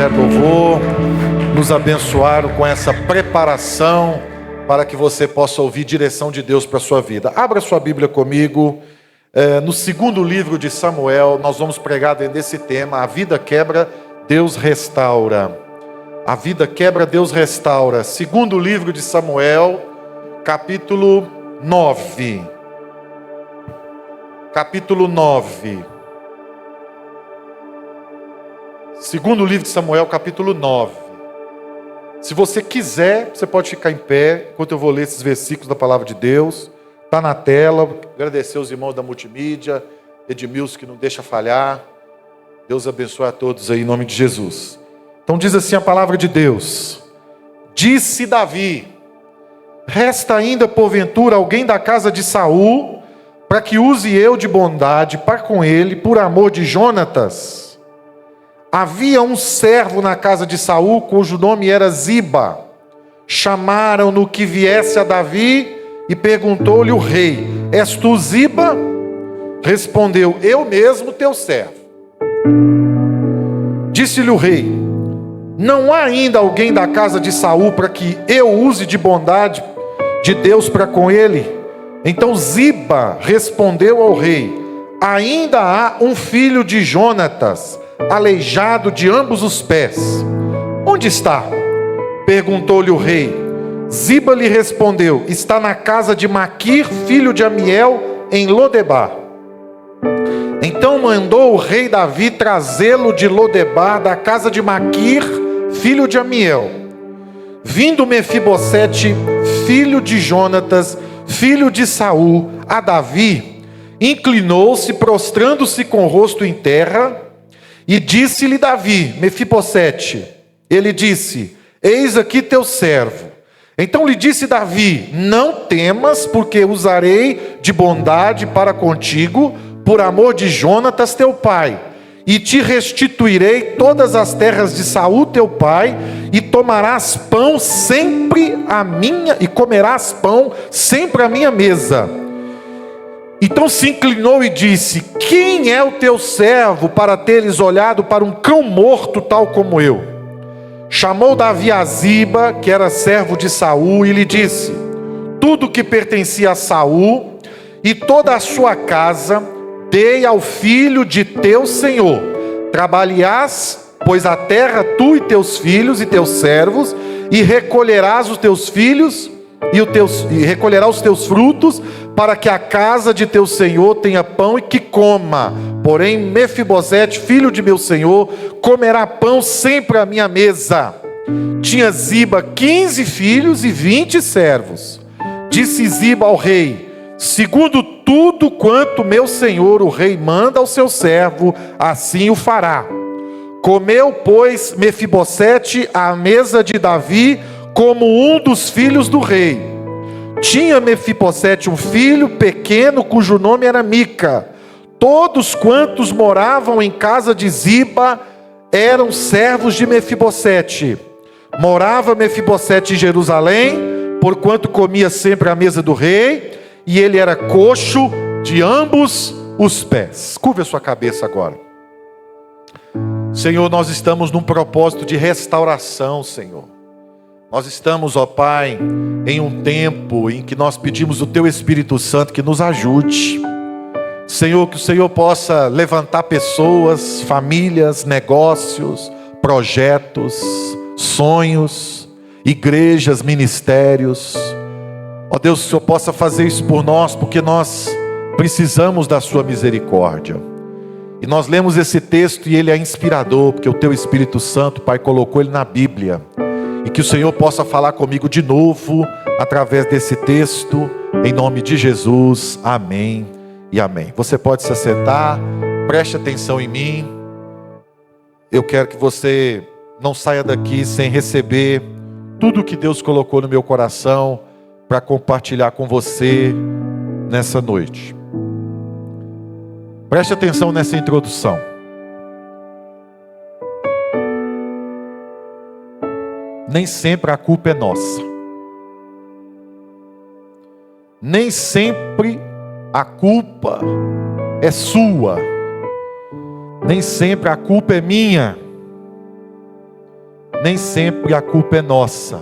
Ministério Louvor nos abençoaram com essa preparação para que você possa ouvir direção de Deus para a sua vida. Abra sua Bíblia comigo. No segundo livro de Samuel, nós vamos pregar dentro desse tema: a vida quebra, Deus restaura. A vida quebra, Deus restaura. Segundo livro de Samuel, capítulo 9. Capítulo 9. Segundo livro de Samuel, capítulo 9. Se você quiser, você pode ficar em pé enquanto eu vou ler esses versículos da palavra de Deus. Está na tela. Agradecer os irmãos da multimídia, Edmilson, que não deixa falhar. Deus abençoe a todos aí em nome de Jesus. Então diz assim a palavra de Deus: disse Davi: resta ainda porventura alguém da casa de Saul, para que use eu de bondade para com ele, por amor de Jonatas? Havia um servo na casa de Saul, cujo nome era Ziba. Chamaram-no que viesse a Davi, e perguntou-lhe o rei: és tu Ziba? Respondeu: eu mesmo, teu servo. Disse-lhe o rei: não há ainda alguém da casa de Saul para que eu use de bondade de Deus para com ele? Então Ziba respondeu ao rei: ainda há um filho de Jonatas, aleijado de ambos os pés. Onde está? Perguntou-lhe o rei. Ziba lhe respondeu: está na casa de Maquir, filho de Amiel, em Lodebar. Então mandou o rei Davi trazê-lo de Lodebar, da casa de Maquir, filho de Amiel. Vindo Mefibosete, filho de Jonatas, filho de Saul, a Davi, inclinou-se, prostrando-se com o rosto em terra, e disse-lhe Davi: Mefibosete. Ele disse: eis aqui teu servo. Então lhe disse Davi: não temas, porque usarei de bondade para contigo, por amor de Jonatas teu pai, e te restituirei todas as terras de Saul teu pai, e tomarás pão sempre a minha, e comerás pão sempre à minha mesa. Então se inclinou e disse: quem é o teu servo para teres olhado para um cão morto tal como eu? Chamou Davi a Ziba, que era servo de Saul, e lhe disse: tudo que pertencia a Saul e toda a sua casa dei ao filho de teu senhor. Trabalharás, pois, a terra, tu e teus filhos e teus servos, e recolherás os teus filhos e recolherás os teus frutos, para que a casa de teu senhor tenha pão e que coma. Porém Mefibosete, filho de meu senhor, comerá pão sempre à minha mesa. Tinha Ziba 15 filhos e 20 servos. Disse Ziba ao rei: segundo tudo quanto meu senhor o rei manda ao seu servo, assim o fará. Comeu, pois, Mefibosete à mesa de Davi, como um dos filhos do rei. Tinha Mefibosete um filho pequeno, cujo nome era Mica. Todos quantos moravam em casa de Ziba eram servos de Mefibosete. Morava Mefibosete em Jerusalém, porquanto comia sempre à mesa do rei, e ele era coxo de ambos os pés. Curva a sua cabeça agora. Senhor, nós estamos num propósito de restauração, Senhor. Nós estamos, ó Pai, em um tempo em que nós pedimos o Teu Espírito Santo que nos ajude. Senhor, que o Senhor possa levantar pessoas, famílias, negócios, projetos, sonhos, igrejas, ministérios. Ó Deus, que o Senhor possa fazer isso por nós, porque nós precisamos da Sua misericórdia. E nós lemos esse texto e ele é inspirador, porque o Teu Espírito Santo, Pai, colocou ele na Bíblia. E que o Senhor possa falar comigo de novo, através desse texto, em nome de Jesus, amém e amém. Você pode se assentar, preste atenção em mim. Eu quero que você não saia daqui sem receber tudo que Deus colocou no meu coração, para compartilhar com você nessa noite. Preste atenção nessa introdução. Nem sempre a culpa é nossa. Nem sempre a culpa é sua. Nem sempre a culpa é minha. nem sempre a culpa é nossa.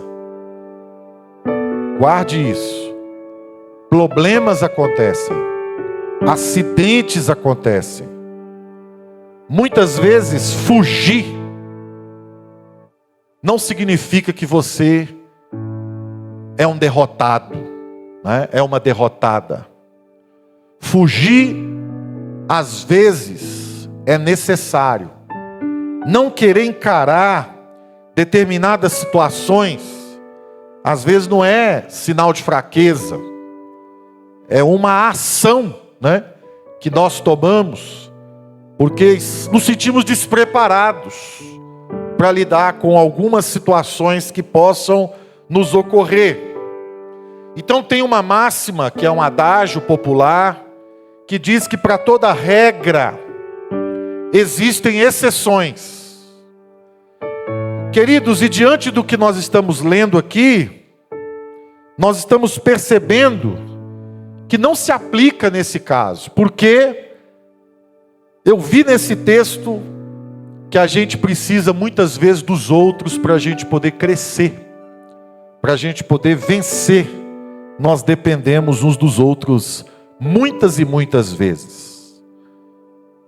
Guarde isso. Problemas acontecem, acidentes acontecem. Muitas vezes fugir não significa que você é um derrotado, né? É uma derrotada. Fugir, às vezes, é necessário. Não querer encarar determinadas situações, às vezes não é sinal de fraqueza. É uma ação, né, que nós tomamos, porque nos sentimos despreparados para lidar com algumas situações que possam nos ocorrer. Então tem uma máxima, que é um adágio popular, que diz que para toda regra existem exceções. Queridos, e diante do que nós estamos lendo aqui, nós estamos percebendo que não se aplica nesse caso, porque eu vi nesse texto que a gente precisa muitas vezes dos outros para a gente poder crescer, para a gente poder vencer. Nós dependemos uns dos outros muitas e muitas vezes.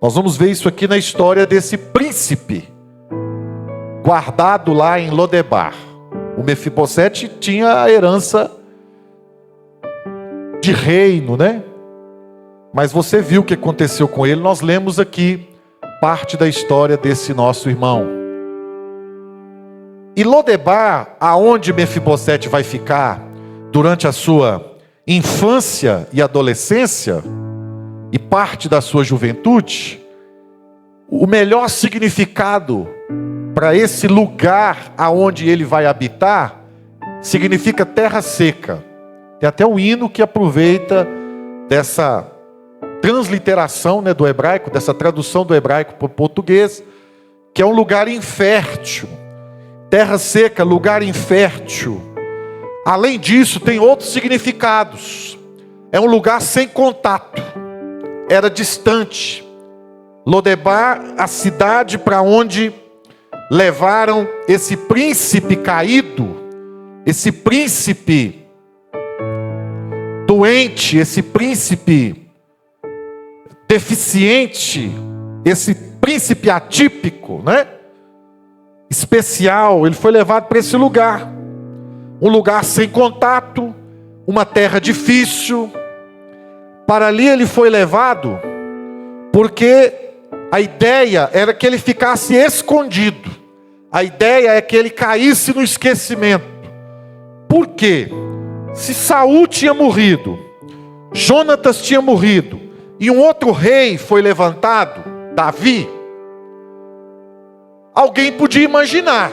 Nós vamos ver isso aqui na história desse príncipe guardado lá em Lodebar. O Mefibosete tinha a herança de reino, né? Mas você viu o que aconteceu com ele. Nós lemos aqui parte da história desse nosso irmão. E Lodebar, aonde Mefibosete vai ficar durante a sua infância e adolescência e parte da sua juventude, o melhor significado para esse lugar aonde ele vai habitar significa terra seca. Tem até um hino que aproveita dessa transliteração, né, do hebraico, dessa tradução do hebraico para o português, que é um lugar infértil. Terra seca, lugar infértil. Além disso, tem outros significados. É um lugar sem contato. Era distante. Lodebar, a cidade para onde levaram esse príncipe caído, esse príncipe doente, esse príncipe deficiente, esse príncipe atípico, né? Especial. Ele foi levado para esse lugar. Um lugar sem contato, uma terra difícil. Para ali ele foi levado porque a ideia era que ele ficasse escondido. A ideia é que ele caísse no esquecimento. Por quê? Se Saul tinha morrido, Jonatas tinha morrido, e um outro rei foi levantado, Davi, alguém podia imaginar,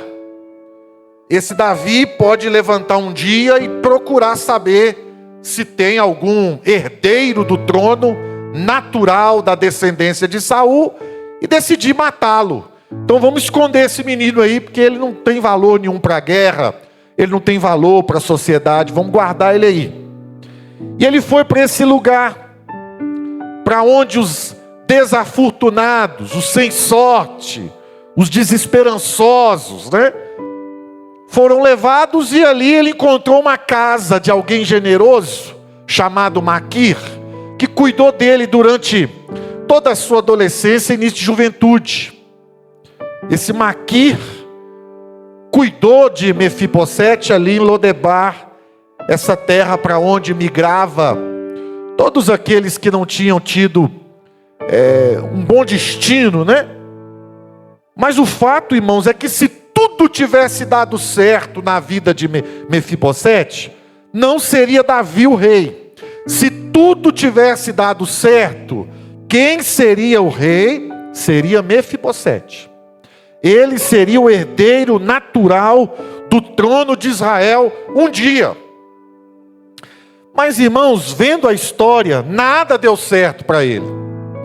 esse Davi pode levantar um dia e procurar saber se tem algum herdeiro do trono natural da descendência de Saul e decidir matá-lo. Então vamos esconder esse menino aí, porque ele não tem valor nenhum para a guerra, ele não tem valor para a sociedade, vamos guardar ele aí. E ele foi para esse lugar, para onde os desafortunados, os sem sorte, os desesperançosos, né, foram levados, e ali ele encontrou uma casa de alguém generoso, chamado Maquir, que cuidou dele durante toda a sua adolescência e início de juventude. Esse Maquir cuidou de Mefibosete ali em Lodebar, essa terra para onde migrava todos aqueles que não tinham tido um bom destino, né? Mas o fato, irmãos, é que se tudo tivesse dado certo na vida de Mefibosete, não seria Davi o rei. Se tudo tivesse dado certo, quem seria o rei? Seria Mefibosete. Ele seria o herdeiro natural do trono de Israel um dia. Mas, irmãos, vendo a história, nada deu certo para ele.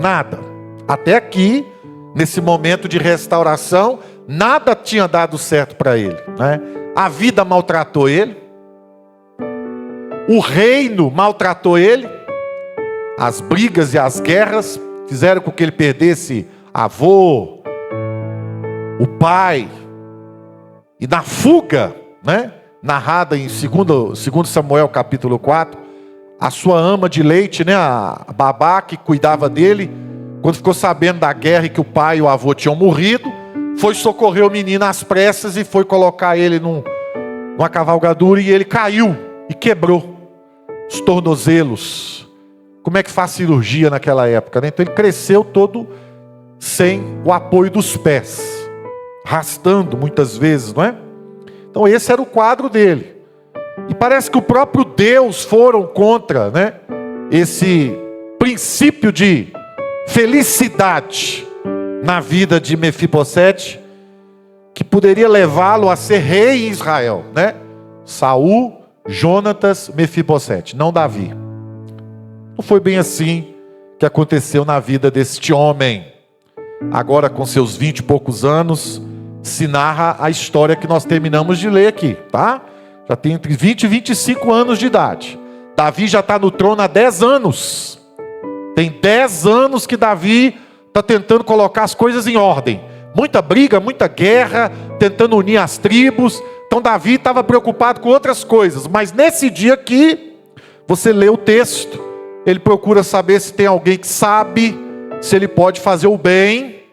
Nada. Até aqui, nesse momento de restauração, nada tinha dado certo para ele, né? A vida maltratou ele. O reino maltratou ele. As brigas e as guerras fizeram com que ele perdesse avô, o pai, E na fuga, né, narrada em 2 Samuel capítulo 4, a sua ama de leite, né, a babá que cuidava dele, quando ficou sabendo da guerra e que o pai e o avô tinham morrido, foi socorrer o menino às pressas e foi colocar ele numa cavalgadura, e ele caiu e quebrou os tornozelos. Como é que faz cirurgia naquela época, né? Então ele cresceu todo sem o apoio dos pés, arrastando muitas vezes, não é? Então esse era o quadro dele. E parece que o próprio Deus foram contra, né, esse princípio de felicidade na vida de Mefibosete, que poderia levá-lo a ser rei em Israel, né? Saul, Jonatas, Mefibosete, não Davi. Não foi bem assim que aconteceu na vida deste homem. Agora, com seus 20 e poucos anos, se narra a história que nós terminamos de ler aqui, tá? Já tem entre 20 e 25 anos de idade. Davi já está no trono há 10 anos. Tem 10 anos que Davi está tentando colocar as coisas em ordem. Muita briga, muita guerra, tentando unir as tribos. Então Davi estava preocupado com outras coisas. Mas nesse dia aqui, você lê o texto, ele procura saber se tem alguém que sabe, se ele pode fazer o bem,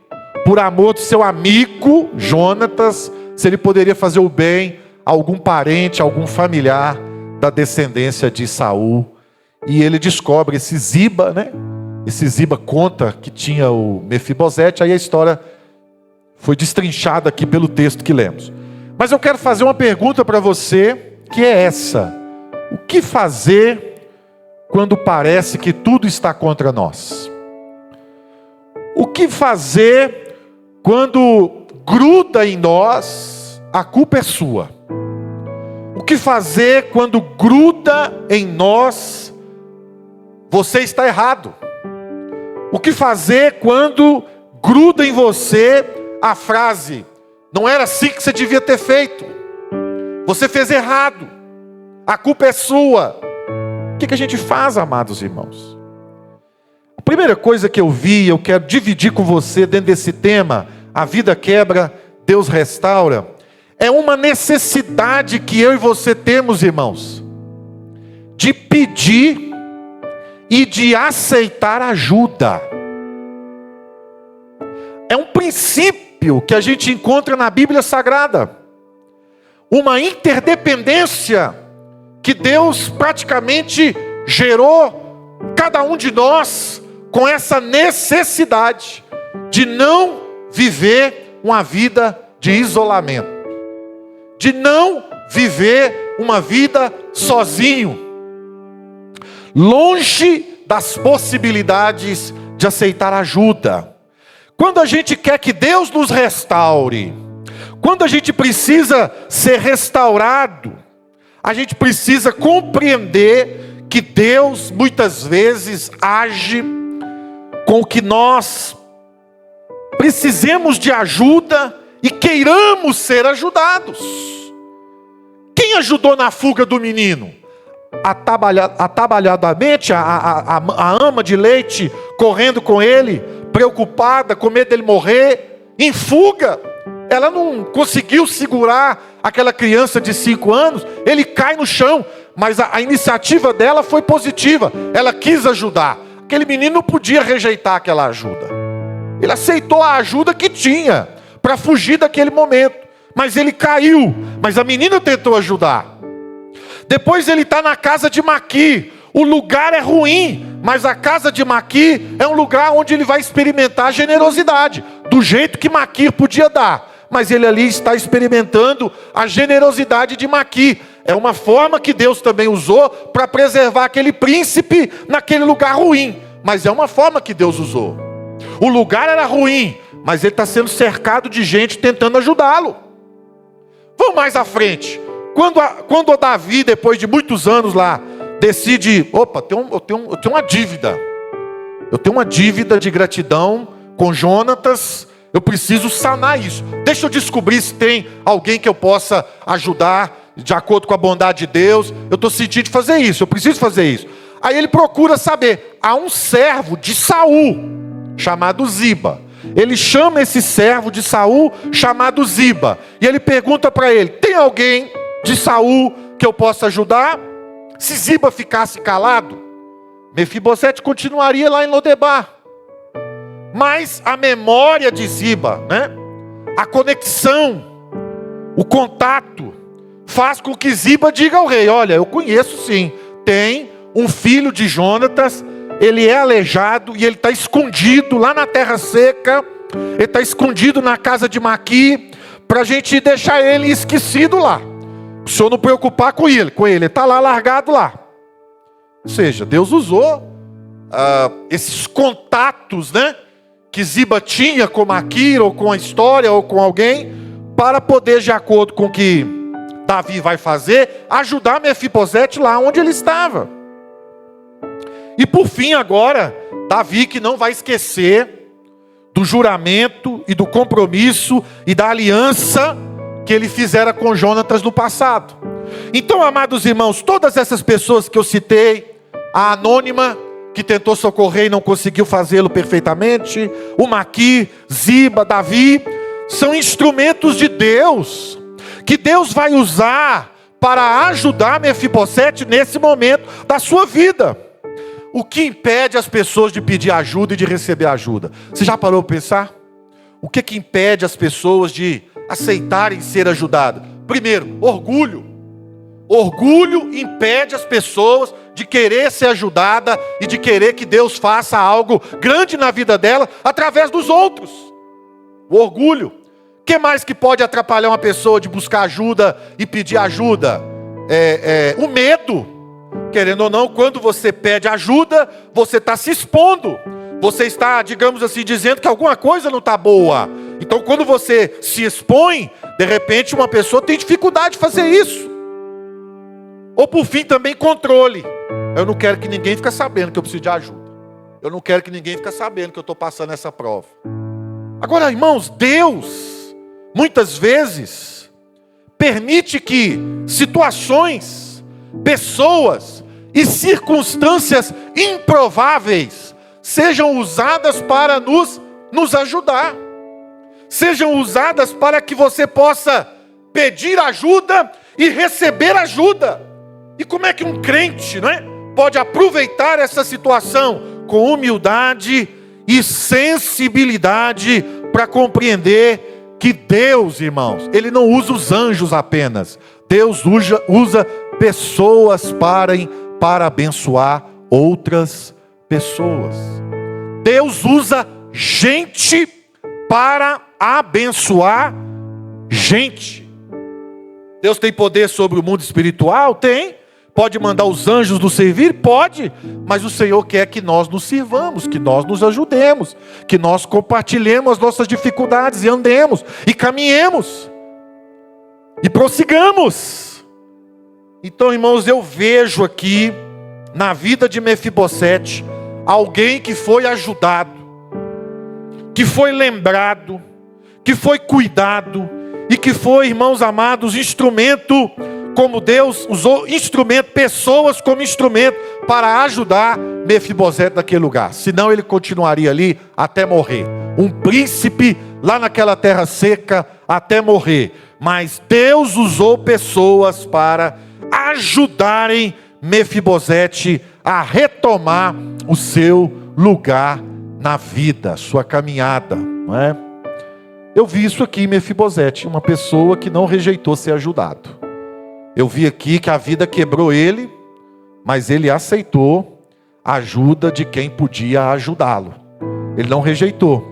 por amor do seu amigo Jonatas, se ele poderia fazer o bem a algum parente, algum familiar da descendência de Saul. E ele descobre esse Ziba, né? Esse Ziba conta que tinha o Mefibosete. Aí a história foi destrinchada aqui pelo texto que lemos. Mas eu quero fazer uma pergunta para você, que é essa: o que fazer quando parece que tudo está contra nós? O que fazer quando gruda em nós a culpa é sua? O que fazer quando gruda em nós você está errado? O que fazer quando gruda em você a frase: não era assim que você devia ter feito, você fez errado, a culpa é sua? O que a gente faz, amados irmãos? A primeira coisa que eu vi, eu quero dividir com você dentro desse tema, a vida quebra, Deus restaura, é uma necessidade que eu e você temos, irmãos, de pedir e de aceitar ajuda. É um princípio que a gente encontra na Bíblia Sagrada, uma interdependência que Deus praticamente gerou cada um de nós com essa necessidade de não viver uma vida de isolamento, de não viver uma vida sozinho, longe das possibilidades de aceitar ajuda. Quando a gente quer que Deus nos restaure, quando a gente precisa ser restaurado, a gente precisa compreender que Deus muitas vezes age com que nós precisemos de ajuda e queiramos ser ajudados. Quem ajudou na fuga do menino? Atabalhadamente, a ama de leite correndo com ele, preocupada, com medo dele morrer, em fuga. Ela não conseguiu segurar aquela criança de 5 anos, ele cai no chão, mas a iniciativa dela foi positiva, ela quis ajudar. Aquele menino não podia rejeitar aquela ajuda, ele aceitou a ajuda que tinha, para fugir daquele momento, mas ele caiu, mas a menina tentou ajudar. Depois ele está na casa de Maqui, o lugar é ruim, mas a casa de Maqui é um lugar onde ele vai experimentar generosidade, do jeito que Maqui podia dar. Mas ele ali está experimentando a generosidade de Maqui. É uma forma que Deus também usou para preservar aquele príncipe naquele lugar ruim. Mas é uma forma que Deus usou. O lugar era ruim, mas ele está sendo cercado de gente tentando ajudá-lo. Vamos mais à frente. Quando o Davi, depois de muitos anos lá, decide: opa, eu tenho uma dívida. Eu tenho uma dívida de gratidão com Jonatas. Eu preciso sanar isso. Deixa eu descobrir se tem alguém que eu possa ajudar de acordo com a bondade de Deus. Eu estou sentindo fazer isso, eu preciso fazer isso. Aí ele procura saber. Há um servo de Saul chamado Ziba. ele chama esse servo de Saul chamado Ziba. E ele pergunta para ele: tem alguém de Saul que eu possa ajudar? Se Ziba ficasse calado, Mefibosete continuaria lá em Lodebar. Mas a memória de Ziba, né? A conexão, o contato, faz com que Ziba diga ao rei: olha, eu conheço sim, tem um filho de Jonatas, ele é aleijado e ele está escondido lá na terra seca, ele está escondido na casa de Maqui, para a gente deixar ele esquecido lá. O senhor não preocupar com ele está lá largado lá. Ou seja, Deus usou esses contatos, né, que Ziba tinha com Maqui, ou com a história, ou com alguém, para poder, de acordo com o que Davi vai fazer, ajudar Mefibosete lá onde ele estava. E por fim agora, Davi, que não vai esquecer do juramento e do compromisso e da aliança que ele fizera com Jonatas no passado. Então, amados irmãos, todas essas pessoas que eu citei, a anônima que tentou socorrer e não conseguiu fazê-lo perfeitamente, o Maqui, Ziba, Davi, são instrumentos de Deus, que Deus vai usar para ajudar Mefibosete nesse momento da sua vida. O que impede as pessoas de pedir ajuda e de receber ajuda? Você já parou para pensar? O que impede as pessoas de aceitarem ser ajudadas? Primeiro, orgulho. Orgulho impede as pessoas de querer ser ajudada e de querer que Deus faça algo grande na vida dela através dos outros. O orgulho. O que mais que pode atrapalhar uma pessoa de buscar ajuda e pedir ajuda? O medo. Querendo ou não, quando você pede ajuda, você está se expondo. Você está, digamos assim, dizendo que alguma coisa não está boa. Então, quando você se expõe, de repente uma pessoa tem dificuldade de fazer isso. Ou por fim também controle. Eu não quero que ninguém fique sabendo que eu preciso de ajuda. Eu não quero que ninguém fique sabendo que eu estou passando essa prova. Agora, irmãos, Deus, muitas vezes, permite que situações, pessoas e circunstâncias improváveis sejam usadas para nos ajudar. Sejam usadas para que você possa pedir ajuda e receber ajuda. E como é que um crente, não é, pode aproveitar essa situação com humildade e sensibilidade para compreender que Deus, irmãos, Ele não usa os anjos apenas. Deus usa pessoas para abençoar outras pessoas. Deus usa gente para abençoar gente. Deus tem poder sobre o mundo espiritual? Tem. Pode mandar os anjos nos servir? Pode. Mas o Senhor quer que nós nos sirvamos, que nós nos ajudemos, que nós compartilhemos as nossas dificuldades e andemos, e caminhemos, e prossigamos. Então, irmãos, eu vejo aqui, na vida de Mefibosete, alguém que foi ajudado, que foi lembrado, que foi cuidado, e que foi, irmãos amados, instrumento, como Deus usou instrumento, pessoas como instrumento para ajudar Mefibosete naquele lugar. Senão ele continuaria ali até morrer. Um príncipe lá naquela terra seca até morrer. Mas Deus usou pessoas para ajudarem Mefibosete a retomar o seu lugar na vida, sua caminhada, não é? Eu vi isso aqui em Mefibosete, uma pessoa que não rejeitou ser ajudado. Eu vi aqui que a vida quebrou ele, mas ele aceitou a ajuda de quem podia ajudá-lo. Ele não rejeitou,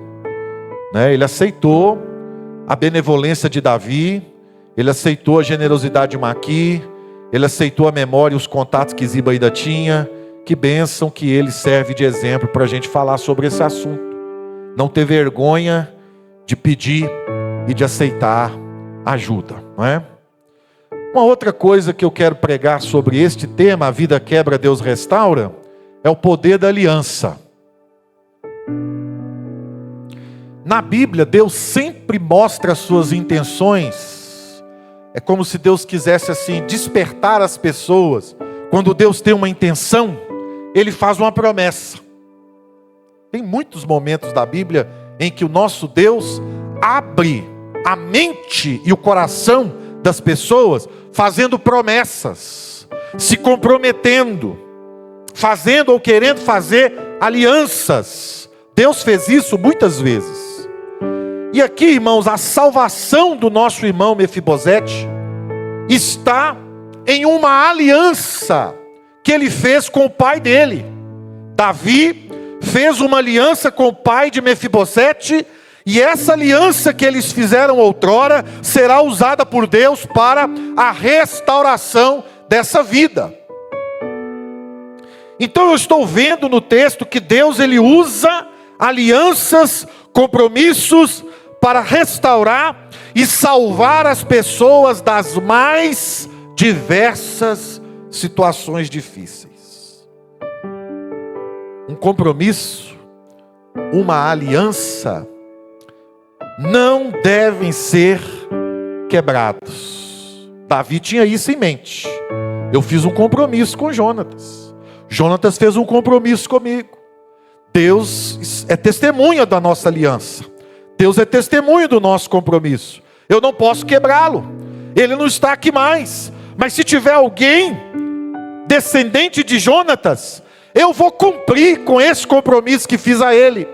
né? Ele aceitou a benevolência de Davi, ele aceitou a generosidade de Maqui, ele aceitou a memória e os contatos que Ziba ainda tinha. Que bênção que ele serve de exemplo para a gente falar sobre esse assunto. Não ter vergonha de pedir e de aceitar ajuda, não é? Uma outra coisa que eu quero pregar sobre este tema, a vida quebra, Deus restaura, é o poder da aliança. Na Bíblia, Deus sempre mostra as suas intenções. É como se Deus quisesse assim despertar as pessoas. Quando Deus tem uma intenção, Ele faz uma promessa. Tem muitos momentos da Bíblia em que o nosso Deus abre a mente e o coração das pessoas, fazendo promessas, se comprometendo, fazendo ou querendo fazer alianças. Deus fez isso muitas vezes. E aqui, irmãos, a salvação do nosso irmão Mefibosete está em uma aliança que ele fez com o pai dele. Davi fez uma aliança com o pai de Mefibosete, e essa aliança que eles fizeram outrora será usada por Deus para a restauração dessa vida. Então eu estou vendo no texto que Deus ele usa alianças, compromissos para restaurar e salvar as pessoas das mais diversas situações difíceis. Um compromisso, uma aliança, não devem ser quebrados. Davi tinha isso em mente. Eu fiz um compromisso com Jonatas. Jonatas fez um compromisso comigo. Deus é testemunha da nossa aliança. Deus é testemunha do nosso compromisso. Eu não posso quebrá-lo. Ele não está aqui mais. Mas se tiver alguém descendente de Jonatas, eu vou cumprir com esse compromisso que fiz a ele.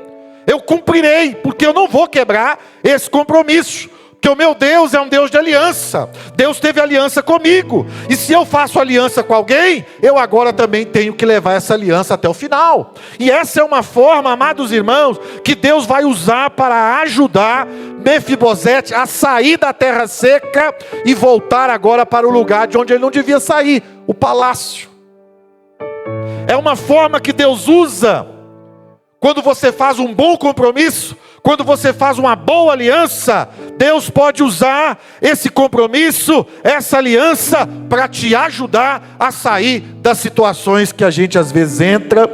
Eu cumprirei, porque eu não vou quebrar esse compromisso. Porque o meu Deus é um Deus de aliança. Deus teve aliança comigo. E se eu faço aliança com alguém, eu agora também tenho que levar essa aliança até o final. E essa é uma forma, amados irmãos, que Deus vai usar para ajudar Mefibosete a sair da terra seca e voltar agora para o lugar de onde ele não devia sair, o palácio. É uma forma que Deus usa quando você faz um bom compromisso, quando você faz uma boa aliança. Deus pode usar esse compromisso, essa aliança, para te ajudar a sair das situações que a gente às vezes entra,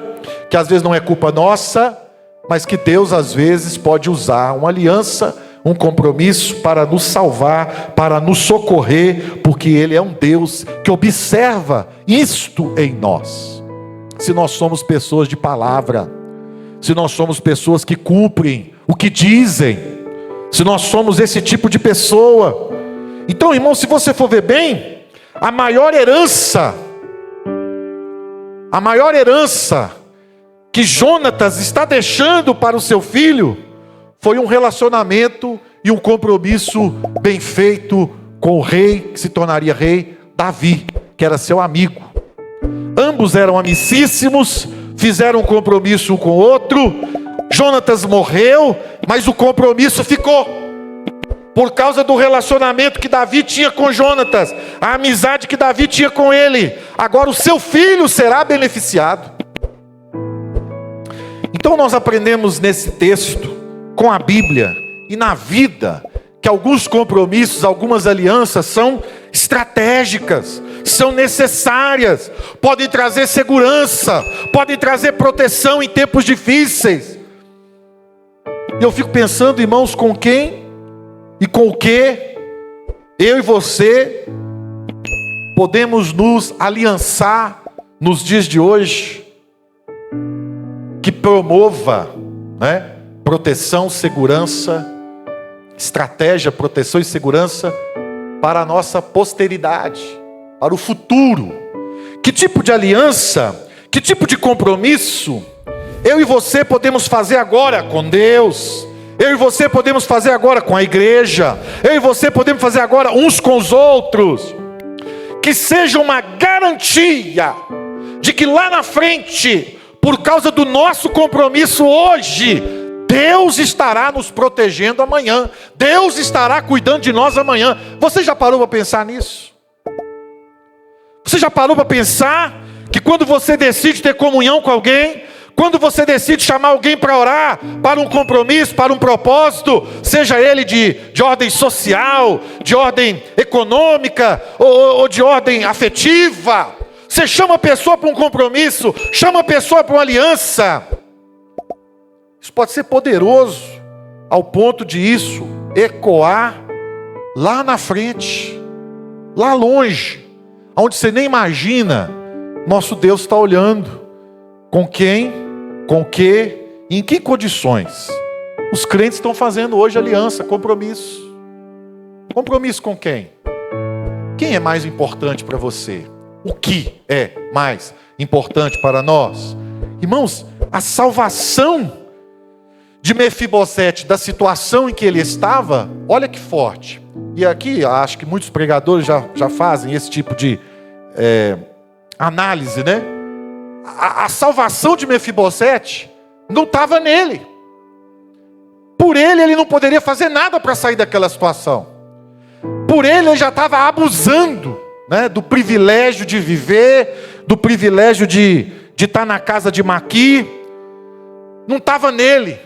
que às vezes não é culpa nossa, mas que Deus às vezes pode usar uma aliança, um compromisso para nos salvar, para nos socorrer, porque Ele é um Deus que observa isto em nós. Se nós somos pessoas de palavra, se nós somos pessoas que cumprem o que dizem, se nós somos esse tipo de pessoa. Então, irmão, se você for ver bem, a maior herança que Jonatas está deixando para o seu filho, foi um relacionamento e um compromisso bem feito com o rei, que se tornaria rei, Davi, que era seu amigo. Ambos eram amicíssimos, fizeram um compromisso um com o outro. Jonatas morreu, mas o compromisso ficou, por causa do relacionamento que Davi tinha com Jonatas, a amizade que Davi tinha com ele. Agora o seu filho será beneficiado. Então nós aprendemos nesse texto, com a Bíblia e na vida, que alguns compromissos, algumas alianças são estratégicas, são necessárias, podem trazer segurança, podem trazer proteção em tempos difíceis. Eu fico pensando, irmãos, com quem e com o que eu e você podemos nos aliançar nos dias de hoje, que promova, proteção, segurança, estratégia, proteção e segurança para a nossa posteridade, para o futuro. Que tipo de aliança, que tipo de compromisso eu e você podemos fazer agora com Deus? Eu e você podemos fazer agora com a igreja? Eu e você podemos fazer agora uns com os outros? Que seja uma garantia de que lá na frente, por causa do nosso compromisso hoje, Deus estará nos protegendo amanhã. Deus estará cuidando de nós amanhã. Você já parou para pensar nisso? Você já parou para pensar que quando você decide ter comunhão com alguém, quando você decide chamar alguém para orar, para um compromisso, para um propósito, seja ele de ordem social, de ordem econômica ou de ordem afetiva, você chama a pessoa para um compromisso, chama a pessoa para uma aliança. Isso pode ser poderoso ao ponto de isso ecoar lá na frente, lá longe, onde você nem imagina. Nosso Deus está olhando com quem, com que, em que condições Os crentes estão fazendo hoje aliança, compromisso. Compromisso com quem? Quem é mais importante para você? O que é mais importante para nós? Irmãos, a salvação de Mefibosete, da situação em que ele estava, olha que forte. E aqui, acho que muitos pregadores já fazem esse tipo de análise, né? A salvação de Mefibosete não estava nele. Por ele não poderia fazer nada para sair daquela situação. Por ele já estava abusando, né, do privilégio de viver, do privilégio de estar na casa de Maqui. Não estava nele,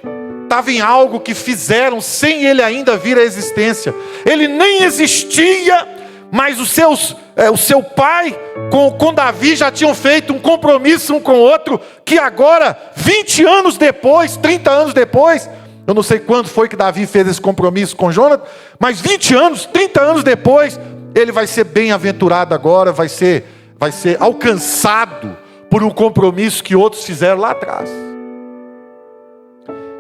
estava em algo que fizeram sem ele ainda vir à existência. Ele nem existia, mas o seu pai com Davi já tinham feito um compromisso um com o outro, que agora, 20 anos depois, 30 anos depois, eu não sei quando foi que Davi fez esse compromisso com Jonathan, mas 20 anos, 30 anos depois, ele vai ser bem-aventurado agora, vai ser alcançado por um compromisso que outros fizeram lá atrás.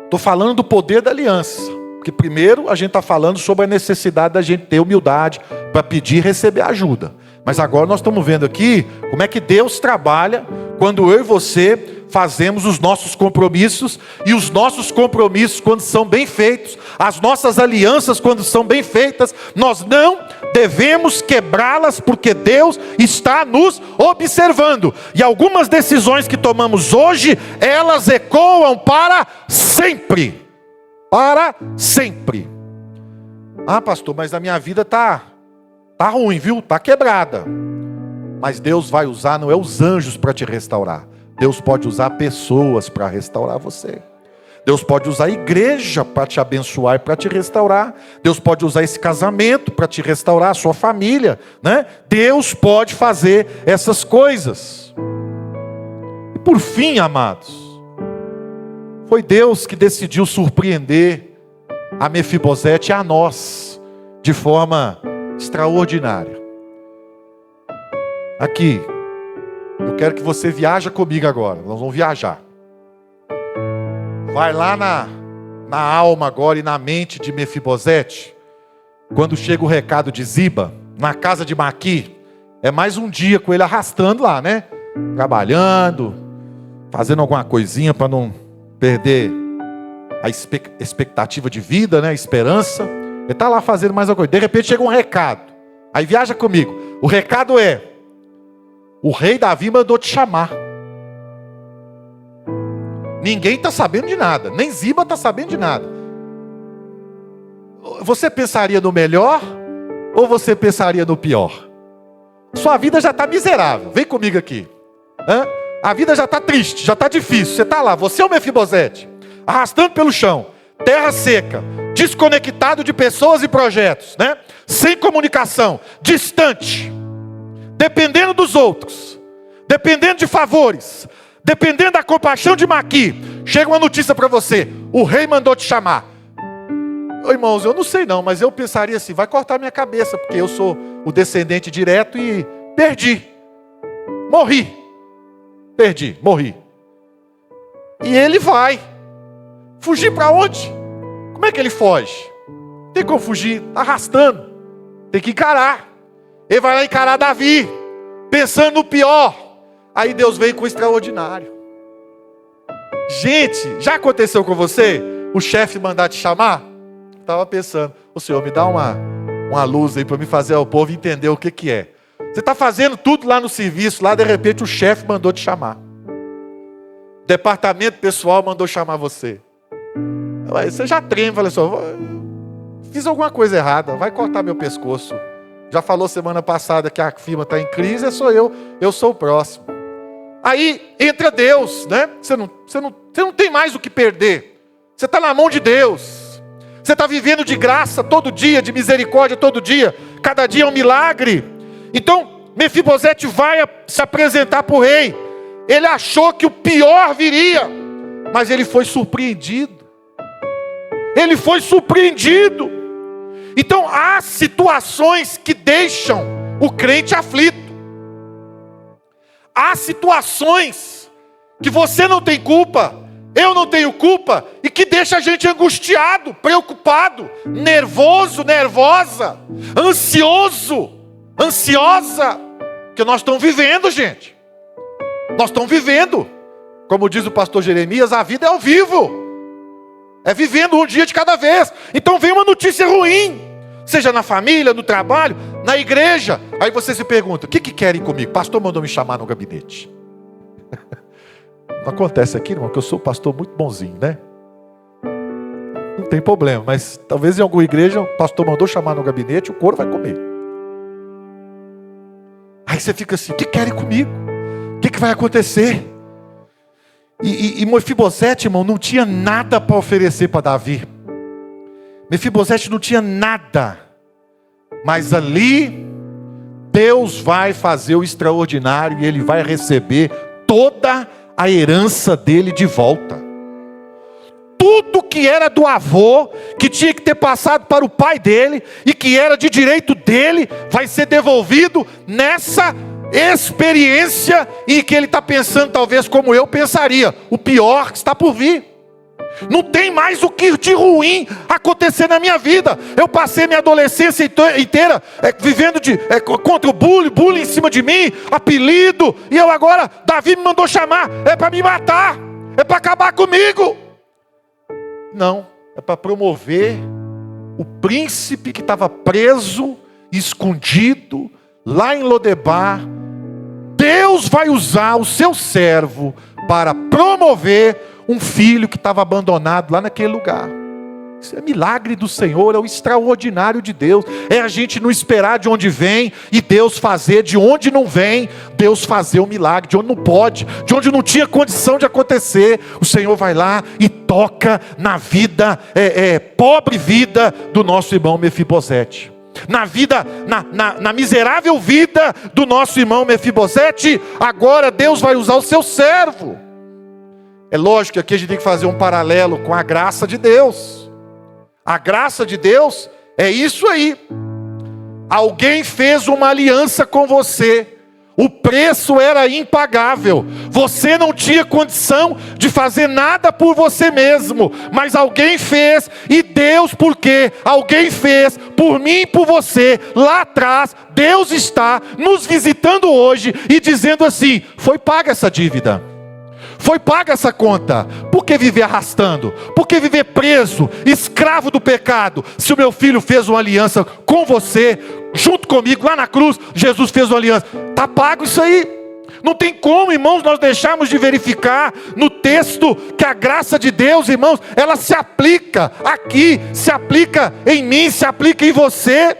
Estou falando do poder da aliança, porque primeiro a gente está falando sobre a necessidade da gente ter humildade para pedir e receber ajuda. Mas agora nós estamos vendo aqui como é que Deus trabalha quando eu e você fazemos os nossos compromissos, e os nossos compromissos, quando são bem feitos, as nossas alianças, quando são bem feitas, nós não devemos quebrá-las, porque Deus está nos observando. E algumas decisões que tomamos hoje, elas ecoam para sempre. Para sempre. Ah, pastor, mas a minha vida tá ruim, viu? Tá quebrada. Mas Deus vai usar, não é os anjos para te restaurar. Deus pode usar pessoas para restaurar você. Deus pode usar a igreja para te abençoar e para te restaurar. Deus pode usar esse casamento para te restaurar, a sua família, né? Deus pode fazer essas coisas. E por fim, amados, foi Deus que decidiu surpreender a Mefibosete e a nós de forma extraordinária. Aqui, eu quero que você viaje comigo agora. Nós vamos viajar. Vai lá na alma agora e na mente de Mefibosete. Quando chega o recado de Ziba, na casa de Maqui. É mais um dia com ele arrastando lá, né? Trabalhando, fazendo alguma coisinha para não perder a expectativa de vida, né? A esperança. Ele está lá fazendo mais alguma coisa. De repente chega um recado. Aí viaja comigo. O recado é: o rei Davi mandou te chamar. Ninguém está sabendo de nada. Nem Ziba está sabendo de nada. Você pensaria no melhor ou você pensaria no pior? Sua vida já está miserável. Vem comigo aqui. A vida já está triste, já está difícil. Você está lá, você é o Mefibosete, arrastando pelo chão, terra seca, desconectado de pessoas e projetos, né? Sem comunicação, distante, dependendo dos outros, dependendo de favores, dependendo da compaixão de Maqui. Chega uma notícia para você: o rei mandou te chamar. Irmãos, eu não sei não, mas eu pensaria assim: vai cortar minha cabeça, porque eu sou o descendente direto e perdi, morri, morri. E ele vai fugir para onde? Como é que ele foge? Tem como fugir, está arrastando, tem que encarar. Ele vai lá encarar Davi, pensando no pior. Aí Deus vem com o extraordinário. Gente, já aconteceu com você? O chefe mandar te chamar? Estava pensando: o Senhor, me dá uma luz aí para me fazer o povo entender o que é. Você está fazendo tudo lá no serviço, lá de repente o chefe mandou te chamar. O departamento pessoal mandou chamar você. Aí você já treme, fala assim: fiz alguma coisa errada, vai cortar meu pescoço. Já falou semana passada que a firma está em crise, sou eu sou o próximo. Aí entra Deus, né? Você não tem mais o que perder. Você está na mão de Deus. Você está vivendo de graça todo dia, de misericórdia todo dia. Cada dia é um milagre. Então, Mefibosete vai se apresentar para o rei. Ele achou que o pior viria, mas ele foi surpreendido. Ele foi surpreendido. Então, há situações que deixam o crente aflito. Há situações que você não tem culpa, eu não tenho culpa, e que deixa a gente angustiado, preocupado, nervoso, nervosa, ansioso, ansiosa, que nós estamos vivendo, gente. Nós estamos vivendo. Como diz o pastor Jeremias, a vida é ao vivo. É vivendo um dia de cada vez. Então vem uma notícia ruim, seja na família, no trabalho, na igreja. Aí você se pergunta, o que querem comigo? O pastor mandou me chamar no gabinete. Não acontece aqui, irmão, que eu sou pastor muito bonzinho, né? Não tem problema, mas talvez em alguma igreja o pastor mandou chamar no gabinete, o couro vai comer. Aí você fica assim, o que querem comigo? O que vai acontecer? E Mefibosete, irmão, não tinha nada para oferecer para Davi. Mefibosete não tinha nada. Mas ali, Deus vai fazer o extraordinário e ele vai receber toda a herança dele de volta. Tudo que era do avô, que tinha que ter passado para o pai dele, e que era de direito dele, vai ser devolvido nessa experiência, e que ele está pensando talvez como eu pensaria, o pior que está por vir. Não tem mais o que de ruim acontecer na minha vida. Eu passei minha adolescência inteira vivendo contra o bullying em cima de mim, apelido, e eu agora, Davi me mandou chamar, é para me matar, é para acabar comigo. Não, é para promover o príncipe que estava preso, escondido, lá em Lodebar. Deus vai usar o seu servo para promover um filho que estava abandonado lá naquele lugar. Isso é milagre do Senhor, é o extraordinário de Deus. É a gente não esperar de onde vem e Deus fazer de onde não vem. Deus fazer o milagre de onde não pode, de onde não tinha condição de acontecer. O Senhor vai lá e toca na vida, pobre vida do nosso irmão Mefibosete. Na vida, na miserável vida do nosso irmão Mefibosete, agora Deus vai usar o seu servo. É lógico que aqui a gente tem que fazer um paralelo com a graça de Deus. A graça de Deus é isso aí. Alguém fez uma aliança com você. O preço era impagável. Você não tinha condição de fazer nada por você mesmo. Mas alguém fez, e Deus, porque alguém fez por mim e por você, lá atrás, Deus está nos visitando hoje e dizendo assim: foi paga essa dívida. Foi paga essa conta. Por que viver arrastando? Por que viver preso, escravo do pecado? Se o meu filho fez uma aliança com você, junto comigo, lá na cruz, Jesus fez uma aliança. Está pago isso aí. Não tem como, irmãos, nós deixarmos de verificar no texto que a graça de Deus, irmãos, ela se aplica aqui, se aplica em mim, se aplica em você.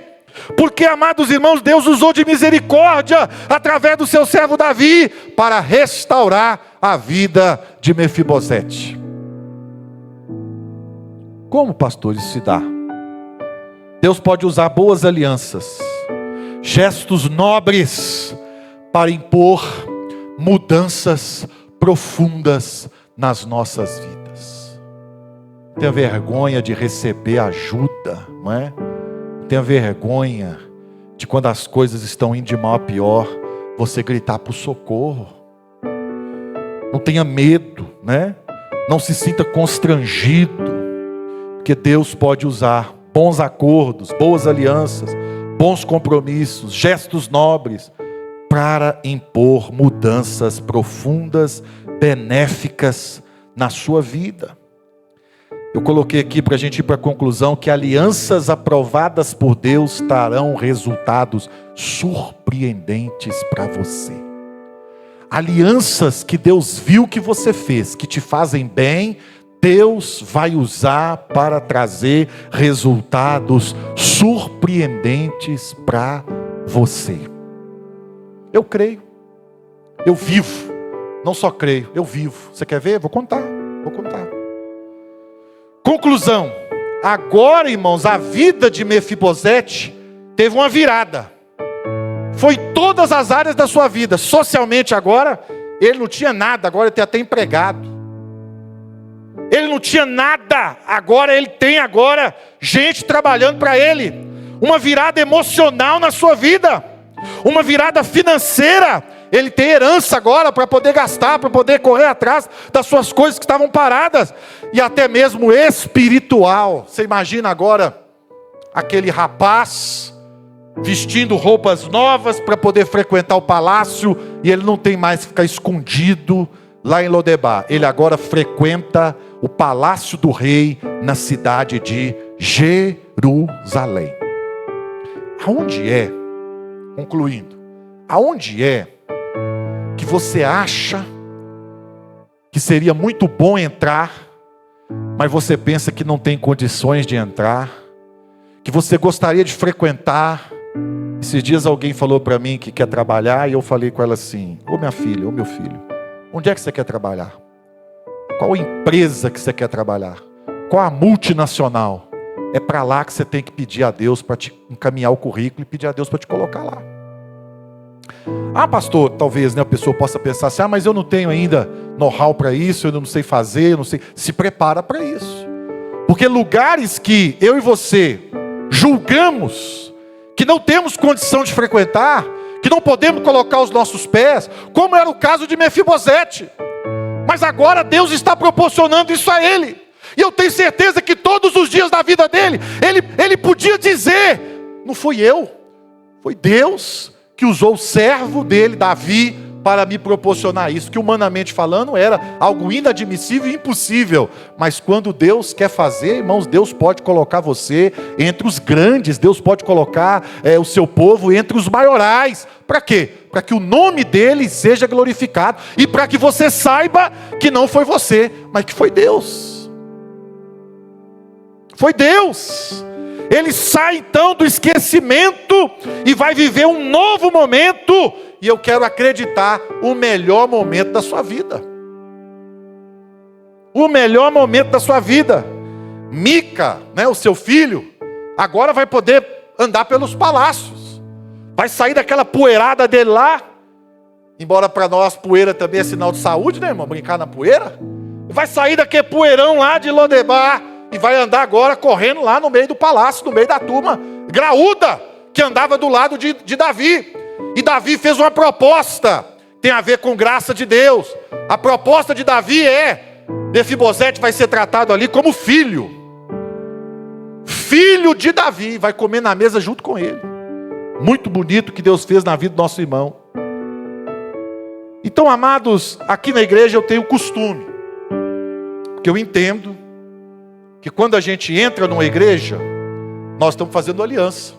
Porque, amados irmãos, Deus usou de misericórdia através do seu servo Davi para restaurar a vida de Mefibosete. Como, pastor, isso se dá? Deus pode usar boas alianças, gestos nobres, para impor mudanças profundas nas nossas vidas. Tenha vergonha de receber ajuda, não é? Tenha vergonha de, quando as coisas estão indo de mal a pior, você gritar por socorro. Não tenha medo, né? Não se sinta constrangido, porque Deus pode usar bons acordos, boas alianças, bons compromissos, gestos nobres, para impor mudanças profundas, benéficas na sua vida. Eu coloquei aqui para a gente ir para a conclusão que alianças aprovadas por Deus trarão resultados surpreendentes para você. Alianças que Deus viu que você fez, que te fazem bem, Deus vai usar para trazer resultados surpreendentes para você. Eu creio, eu vivo, não só creio, eu vivo. Você quer ver? Vou contar. Conclusão: agora, irmãos, a vida de Mefibosete teve uma virada. Foi em todas as áreas da sua vida. Socialmente agora, ele não tinha nada, agora ele tem até empregado. Ele não tinha nada, agora ele tem gente trabalhando para ele. Uma virada emocional na sua vida. Uma virada financeira ele tem herança agora para poder gastar, para poder correr atrás das suas coisas que estavam paradas, e até mesmo espiritual. Você imagina agora aquele rapaz vestindo roupas novas para poder frequentar o palácio, e ele não tem mais que ficar escondido lá em Lodebar. Ele agora frequenta o palácio do rei na cidade de Jerusalém. Aonde é, concluindo, aonde é que você acha que seria muito bom entrar, mas você pensa que não tem condições de entrar, que você gostaria de frequentar? Esses dias alguém falou para mim que quer trabalhar, e eu falei com ela assim: ô minha filha, ô meu filho, onde é que você quer trabalhar? Qual empresa que você quer trabalhar? Qual a multinacional? É para lá que você tem que pedir a Deus para te encaminhar o currículo e pedir a Deus para te colocar lá. Ah, pastor, talvez, né, a pessoa possa pensar assim: ah, mas eu não tenho ainda know-how para isso, eu não sei fazer, eu não sei. Se prepara para isso. Porque lugares que eu e você julgamos que não temos condição de frequentar, que não podemos colocar os nossos pés, como era o caso de Mefibosete. Mas agora Deus está proporcionando isso a ele. E eu tenho certeza que todos os dias da vida dele, ele podia dizer: não fui eu, foi Deus que usou o servo dele, Davi, para me proporcionar isso. Que humanamente falando era algo inadmissível e impossível. Mas quando Deus quer fazer, irmãos, Deus pode colocar você entre os grandes. Deus pode colocar o seu povo entre os maiorais. Para quê? Para que o nome dele seja glorificado. E para que você saiba que não foi você, mas que foi Deus. Foi Deus. Ele sai então do esquecimento e vai viver um novo momento. E eu quero acreditar, o melhor momento da sua vida. O melhor momento da sua vida. Mica, né, o seu filho, agora vai poder andar pelos palácios. Vai sair daquela poeirada dele lá. Embora para nós poeira também é sinal de saúde, né, irmão? Brincar na poeira. Vai sair daquele poeirão lá de Lodebar e vai andar agora correndo lá no meio do palácio, no meio da turma graúda que andava do lado de Davi. E Davi fez uma proposta, tem a ver com graça de Deus. A proposta de Davi é: Mefibosete vai ser tratado ali como filho. Filho de Davi, vai comer na mesa junto com ele. Muito bonito que Deus fez na vida do nosso irmão. Então, amados, aqui na igreja eu tenho costume, porque eu entendo que quando a gente entra numa igreja, nós estamos fazendo aliança,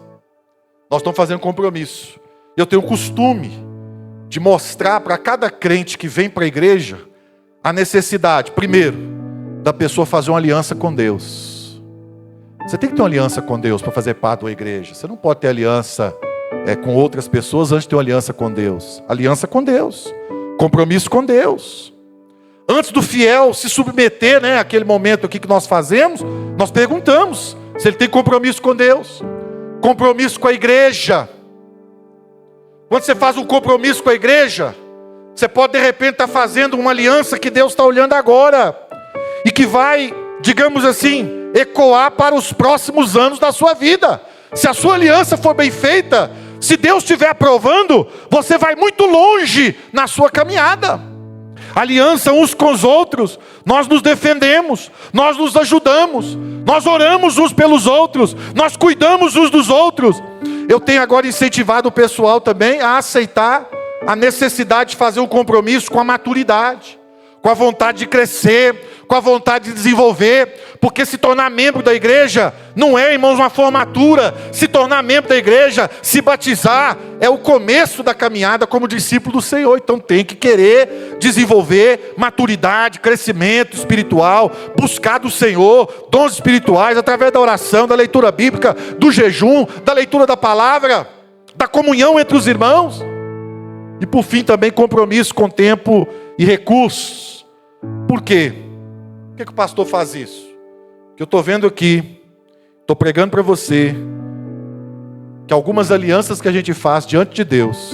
nós estamos fazendo compromisso. Eu tenho o costume de mostrar para cada crente que vem para a igreja a necessidade, primeiro, da pessoa fazer uma aliança com Deus. Você tem que ter uma aliança com Deus para fazer parte da igreja. Você não pode ter aliança com outras pessoas antes de ter uma aliança com Deus. Aliança com Deus, compromisso com Deus. Antes do fiel se submeter, né, àquele momento aqui que nós fazemos, nós perguntamos se ele tem compromisso com Deus, compromisso com a igreja. Quando você faz um compromisso com a igreja, você pode de repente estar fazendo uma aliança que Deus está olhando agora, e que vai, digamos assim, ecoar para os próximos anos da sua vida. Se a sua aliança for bem feita, se Deus estiver aprovando, você vai muito longe na sua caminhada. Aliança uns com os outros, nós nos defendemos, nós nos ajudamos, nós oramos uns pelos outros, nós cuidamos uns dos outros. Eu tenho agora incentivado o pessoal também a aceitar a necessidade de fazer um compromisso com a maturidade, com a vontade de crescer, com a vontade de desenvolver, porque se tornar membro da igreja não é, irmãos, uma formatura. Se tornar membro da igreja, se batizar, é o começo da caminhada como discípulo do Senhor. Então tem que querer desenvolver maturidade, crescimento espiritual, buscar do Senhor dons espirituais através da oração, da leitura bíblica, do jejum, da leitura da palavra, da comunhão entre os irmãos. E por fim também compromisso com tempo e recursos. Por quê? Por que o pastor faz isso? Porque eu estou vendo aqui, estou pregando para você, que algumas alianças que a gente faz diante de Deus,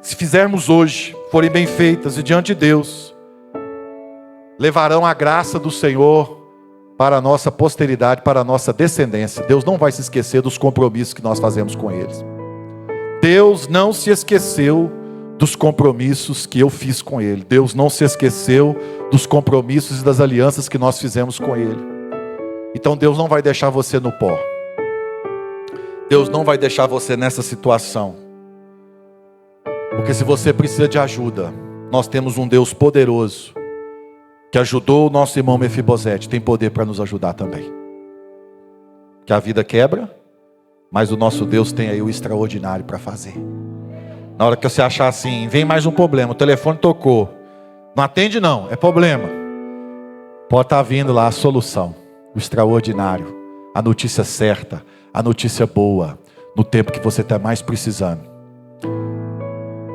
se fizermos hoje, forem bem feitas e diante de Deus, levarão a graça do Senhor para a nossa posteridade, para a nossa descendência. Deus não vai se esquecer dos compromissos que nós fazemos com eles. Deus não se esqueceu dos compromissos que eu fiz com Ele. Deus não se esqueceu dos compromissos e das alianças que nós fizemos com Ele. Então Deus não vai deixar você no pó. Deus não vai deixar você nessa situação. Porque se você precisa de ajuda, nós temos um Deus poderoso, que ajudou o nosso irmão Mefibosete, tem poder para nos ajudar também. Que a vida quebra, mas o nosso Deus tem aí o extraordinário para fazer. Na hora que você achar assim, vem mais um problema, o telefone tocou, não atende não, é problema. Pode estar vindo lá a solução, o extraordinário, a notícia certa, a notícia boa, no tempo que você está mais precisando.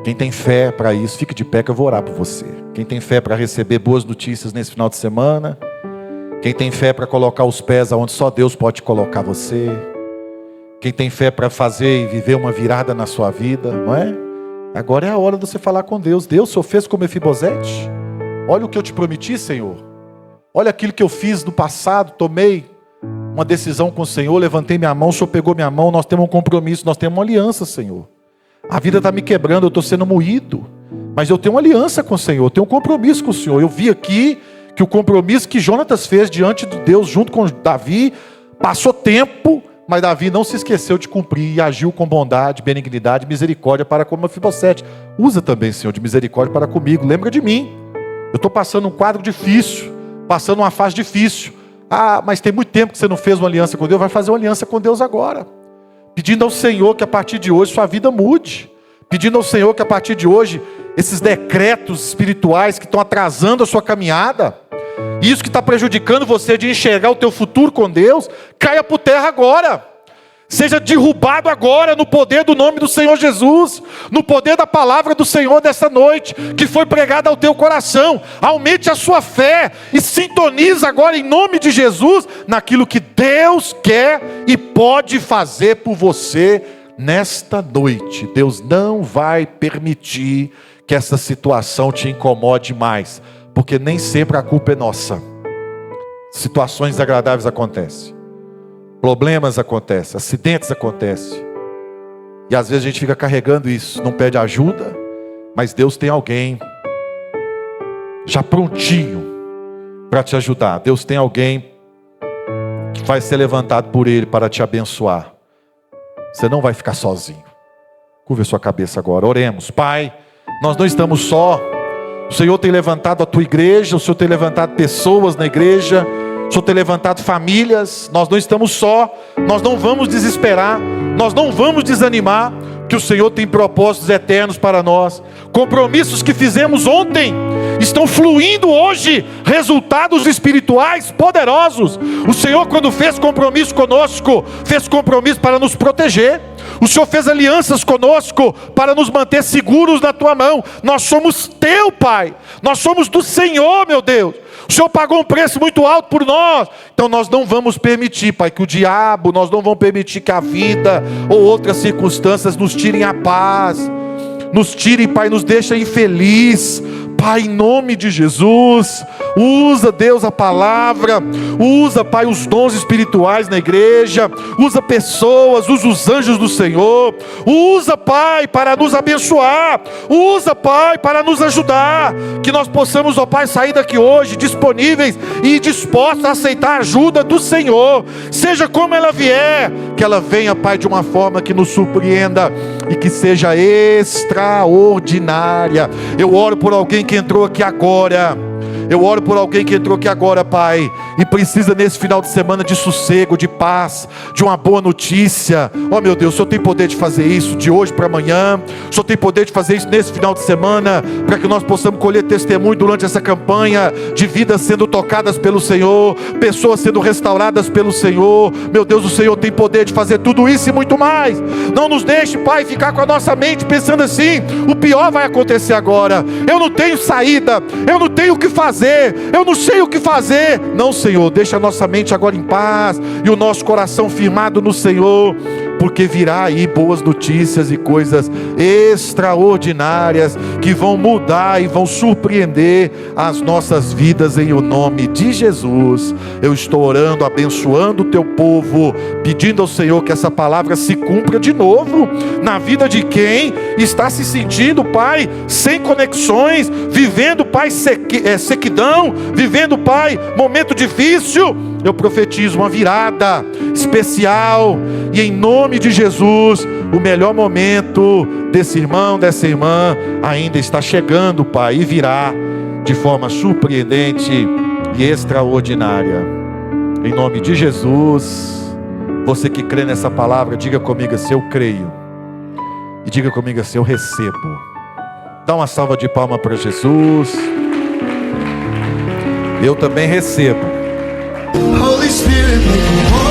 Quem tem fé para isso, fique de pé que eu vou orar por você. Quem tem fé para receber boas notícias nesse final de semana, quem tem fé para colocar os pés aonde só Deus pode colocar você, quem tem fé para fazer e viver uma virada na sua vida, não é? Agora é a hora de você falar com Deus. Deus, o Senhor fez com Mefibosete? Olha o que eu te prometi, Senhor. Olha aquilo que eu fiz no passado, tomei uma decisão com o Senhor, levantei minha mão, o Senhor pegou minha mão, nós temos um compromisso, nós temos uma aliança, Senhor. A vida está me quebrando, eu estou sendo moído, mas eu tenho uma aliança com o Senhor, eu tenho um compromisso com o Senhor. Eu vi aqui que o compromisso que Jonatas fez diante de Deus, junto com Davi, passou tempo, mas Davi não se esqueceu de cumprir e agiu com bondade, benignidade, misericórdia para com Mefibosete. Usa também, Senhor, de misericórdia para comigo, lembra de mim. Eu estou passando um quadro difícil, passando uma fase difícil. Ah, mas tem muito tempo que você não fez uma aliança com Deus. Vai fazer uma aliança com Deus agora, pedindo ao Senhor que a partir de hoje sua vida mude, pedindo ao Senhor que a partir de hoje esses decretos espirituais que estão atrasando a sua caminhada, isso que está prejudicando você de enxergar o teu futuro com Deus, caia por terra agora, seja derrubado agora no poder do nome do Senhor Jesus, no poder da palavra do Senhor dessa noite, que foi pregada ao teu coração. Aumente a sua fé e sintoniza agora em nome de Jesus, naquilo que Deus quer e pode fazer por você nesta noite. Deus não vai permitir que essa situação te incomode mais, porque nem sempre a culpa é nossa. Situações desagradáveis acontecem, problemas acontecem, acidentes acontecem, e às vezes a gente fica carregando isso, não pede ajuda, mas Deus tem alguém já prontinho para te ajudar. Deus tem alguém que vai ser levantado por Ele para te abençoar. Você não vai ficar sozinho. Curva a sua cabeça agora, oremos. Pai, nós não estamos só. O Senhor tem levantado a tua igreja, o Senhor tem levantado pessoas na igreja, o Senhor tem levantado famílias. Nós não estamos só, nós não vamos desesperar, nós não vamos desanimar, que o Senhor tem propósitos eternos para nós. Compromissos que fizemos ontem estão fluindo hoje, resultados espirituais poderosos. O Senhor, quando fez compromisso conosco, fez compromisso para nos proteger. O Senhor fez alianças conosco para nos manter seguros na tua mão. Nós somos teu, Pai, nós somos do Senhor, meu Deus. O Senhor pagou um preço muito alto por nós. Então nós não vamos permitir, Pai, que o diabo, nós não vamos permitir que a vida ou outras circunstâncias nos tirem a paz, nos tirem, Pai, nos deixem infeliz. Pai, em nome de Jesus, usa, Deus, a palavra, usa, Pai, os dons espirituais na igreja, usa pessoas, usa os anjos do Senhor, usa, Pai, para nos abençoar, usa, Pai, para nos ajudar, que nós possamos, ó Pai, sair daqui hoje disponíveis e dispostos a aceitar a ajuda do Senhor, seja como ela vier, que ela venha, Pai, de uma forma que nos surpreenda e que seja extraordinária. Eu oro por alguém que entrou aqui agora. Eu oro por alguém que entrou aqui agora, Pai, e precisa nesse final de semana de sossego, de paz, de uma boa notícia. Oh meu Deus, o Senhor tem poder de fazer isso de hoje para amanhã. O Senhor tem poder de fazer isso nesse final de semana, para que nós possamos colher testemunho durante essa campanha, de vidas sendo tocadas pelo Senhor, pessoas sendo restauradas pelo Senhor. Meu Deus, o Senhor tem poder de fazer tudo isso e muito mais. Não nos deixe, Pai, ficar com a nossa mente pensando assim: o pior vai acontecer agora, eu não tenho saída, eu não tenho o que fazer, eu não sei o que fazer. Não, Senhor, deixa a nossa mente agora em paz e o nosso coração firmado no Senhor, porque virá aí boas notícias e coisas extraordinárias que vão mudar e vão surpreender as nossas vidas em o nome de Jesus. Eu estou orando, abençoando o teu povo, pedindo ao Senhor que essa palavra se cumpra de novo na vida de quem está se sentindo, Pai, sem conexões, vivendo, Pai, sequidão, vivendo, Pai, momento difícil. Eu profetizo uma virada especial, e em nome de Jesus, o melhor momento desse irmão, dessa irmã, ainda está chegando, Pai, e virá de forma surpreendente e extraordinária. Em nome de Jesus, você que crê nessa palavra, diga comigo assim: eu creio. E diga comigo assim: eu recebo. Dá uma salva de palmas para Jesus. Eu também recebo. Holy Spirit, make me